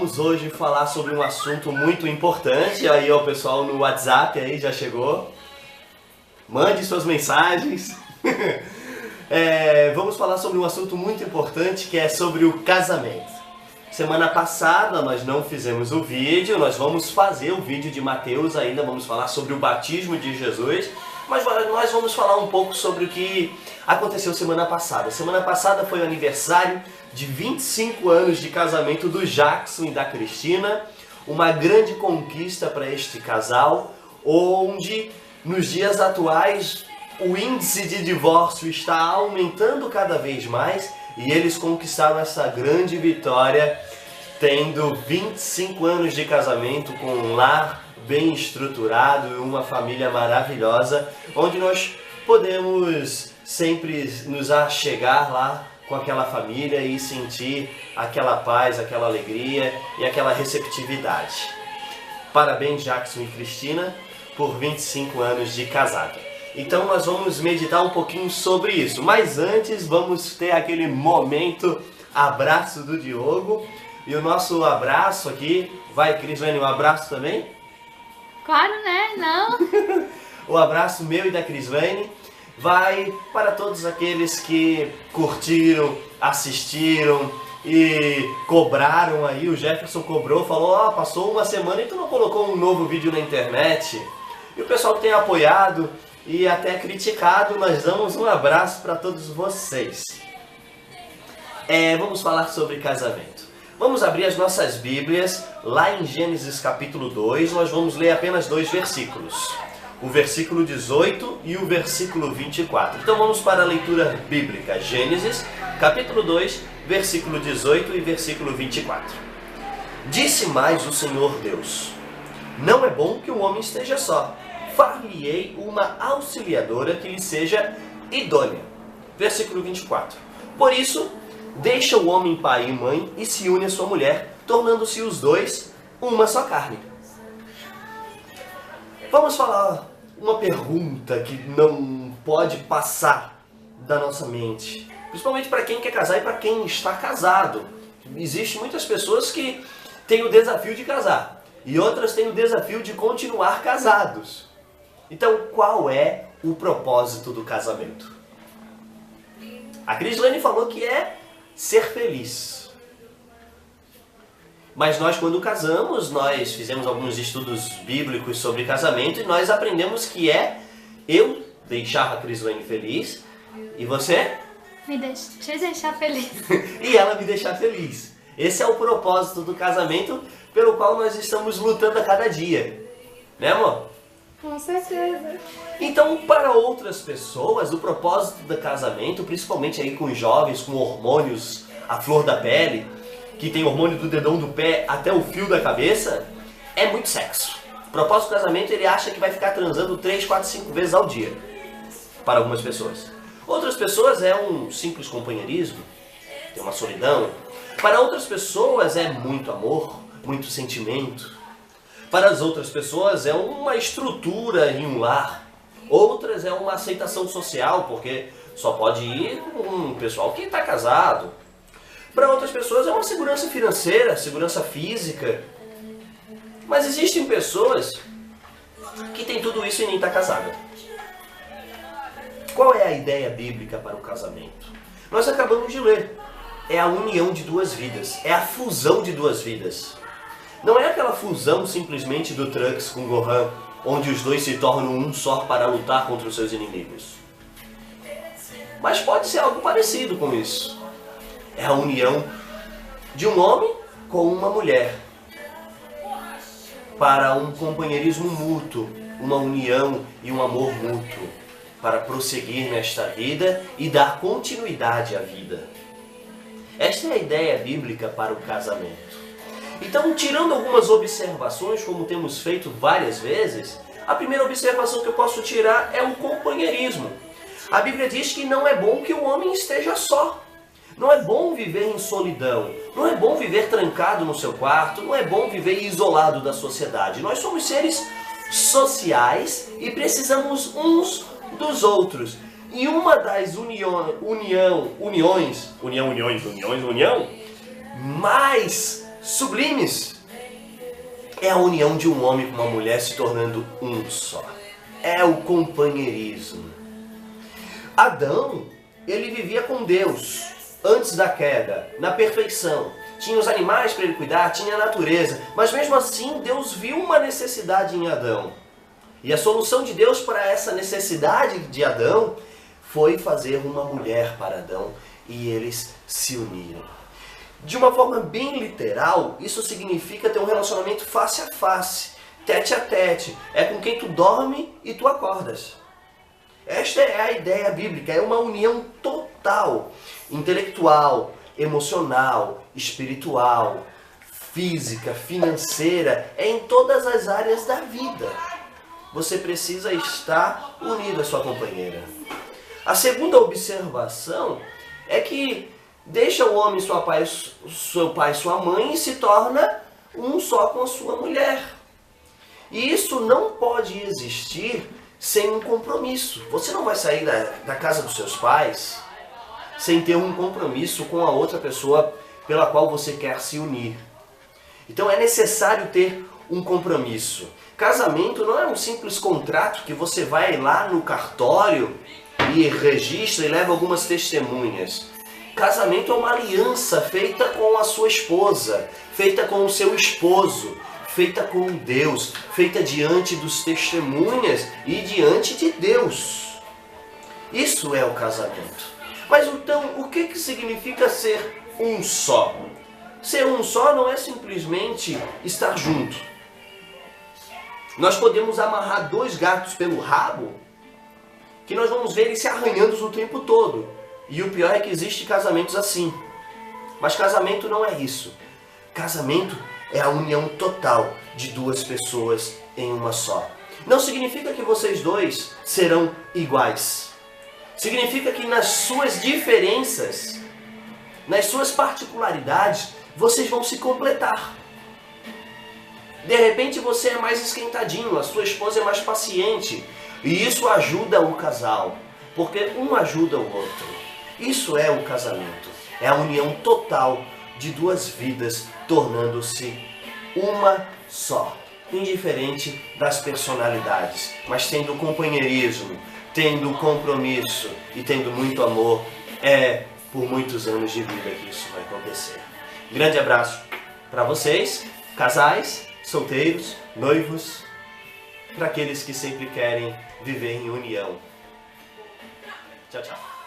vamos hoje falar sobre um assunto muito importante. Aí o pessoal no WhatsApp aí já chegou. Mande suas mensagens. Vamos falar sobre um assunto muito importante que é sobre o casamento. Semana passada nós não fizemos o vídeo, nós vamos fazer o vídeo de Mateus ainda, vamos falar sobre o batismo de Jesus, mas nós vamos falar um pouco sobre o que aconteceu semana passada. Semana passada foi o aniversário de 25 anos de casamento do Jackson e da Cristina, uma grande conquista para este casal, onde nos dias atuais o índice de divórcio está aumentando cada vez mais e eles conquistaram essa grande vitória, tendo 25 anos de casamento com um lar bem estruturado e uma família maravilhosa, onde nós podemos sempre nos achegar lá com aquela família e sentir aquela paz, aquela alegria e aquela receptividade. Parabéns, Jackson e Cristina, por 25 anos de casado. Então nós vamos meditar um pouquinho sobre isso, mas antes vamos ter aquele momento abraço do Diogo. E o nosso abraço aqui, vai Crislane, um abraço também? Claro, né? Não? O abraço meu e da Crislane vai para todos aqueles que curtiram, assistiram e cobraram aí. O Jefferson cobrou, falou, passou uma semana e tu não colocou um novo vídeo na internet. E o pessoal que tem apoiado e até criticado, nós damos um abraço para todos vocês. Vamos falar sobre casamento. Vamos abrir as nossas Bíblias lá em Gênesis capítulo 2, nós vamos ler apenas 2 versículos. O versículo 18 e o versículo 24. Então vamos para a leitura bíblica. Gênesis capítulo 2, versículo 18 e versículo 24. Disse mais o Senhor Deus: não é bom que o homem esteja só. Far-lhe-ei uma auxiliadora que lhe seja idônea. Versículo 24. Por isso, deixa o homem pai e mãe e se une à sua mulher, tornando-se os dois uma só carne. Vamos falar uma pergunta que não pode passar da nossa mente, principalmente para quem quer casar e para quem está casado. Existem muitas pessoas que têm o desafio de casar e outras têm o desafio de continuar casados. Então, qual é o propósito do casamento? A Crislane falou que é ser feliz. Mas nós, quando casamos, nós fizemos alguns estudos bíblicos sobre casamento e nós aprendemos que é eu deixar a Crislane feliz e você? Te deixar feliz. E ela me deixar feliz. Esse é o propósito do casamento pelo qual nós estamos lutando a cada dia. Né, amor? Com certeza. Então, para outras pessoas, o propósito do casamento, principalmente aí com jovens, com hormônios à flor da pele, que tem hormônio do dedão do pé até o fio da cabeça, é muito sexo. O propósito do casamento, ele acha que vai ficar transando 3, 4, 5 vezes ao dia. Para algumas pessoas. Outras pessoas é um simples companheirismo, tem uma solidão. Para outras pessoas é muito amor, muito sentimento. Para as outras pessoas é uma estrutura em um lar. Outras é uma aceitação social, porque só pode ir com um pessoal que está casado. Para outras pessoas é uma segurança financeira, segurança física. Mas existem pessoas que têm tudo isso e nem está casada. Qual é a ideia bíblica para o casamento? Nós acabamos de ler. É a união de duas vidas. É a fusão de duas vidas. Não é aquela fusão simplesmente do Trunks com Gohan, onde os dois se tornam um só para lutar contra os seus inimigos. Mas pode ser algo parecido com isso. É a união de um homem com uma mulher para um companheirismo mútuo, uma união e um amor mútuo, para prosseguir nesta vida e dar continuidade à vida. Esta é a ideia bíblica para o casamento. Então, tirando algumas observações, como temos feito várias vezes, a primeira observação que eu posso tirar é o companheirismo. A Bíblia diz que não é bom que o homem esteja só. Não é bom viver em solidão. Não é bom viver trancado no seu quarto. Não é bom viver isolado da sociedade. Nós somos seres sociais e precisamos uns dos outros. E uma das uniões mais sublimes. É a união de um homem com uma mulher se tornando um só. É o companheirismo. Adão, ele vivia com Deus antes da queda, na perfeição. Tinha os animais para ele cuidar, tinha a natureza. Mas mesmo assim, Deus viu uma necessidade em Adão. E a solução de Deus para essa necessidade de Adão foi fazer uma mulher para Adão. E eles se uniram. De uma forma bem literal, isso significa ter um relacionamento face a face, tete a tete. É com quem tu dorme e tu acordas. Esta é a ideia bíblica, é uma união total, intelectual, emocional, espiritual, física, financeira, é em todas as áreas da vida. Você precisa estar unido à sua companheira. A segunda observação é que deixa o homem, seu pai e sua mãe e se torna um só com a sua mulher. E isso não pode existir sem um compromisso. Você não vai sair da casa dos seus pais sem ter um compromisso com a outra pessoa pela qual você quer se unir. Então é necessário ter um compromisso. Casamento não é um simples contrato que você vai lá no cartório e registra e leva algumas testemunhas. Casamento é uma aliança feita com a sua esposa, feita com o seu esposo, feita com Deus, feita diante dos testemunhas e diante de Deus. Isso é o casamento. Mas então, o que significa ser um só? Ser um só não é simplesmente estar junto. Nós podemos amarrar dois gatos pelo rabo, que nós vamos ver eles se arranhando o tempo todo. E o pior é que existe casamentos assim. Mas casamento não é isso. Casamento é a união total de duas pessoas em uma só. Não significa que vocês dois serão iguais. Significa que nas suas diferenças, nas suas particularidades, vocês vão se completar. De repente você é mais esquentadinho, a sua esposa é mais paciente. E isso ajuda o casal, porque um ajuda o outro. Isso é o casamento. É a união total de duas vidas tornando-se uma só. Indiferente das personalidades, mas tendo companheirismo, tendo compromisso e tendo muito amor. É por muitos anos de vida que isso vai acontecer. Grande abraço para vocês, casais, solteiros, noivos, para aqueles que sempre querem viver em união. Tchau, tchau.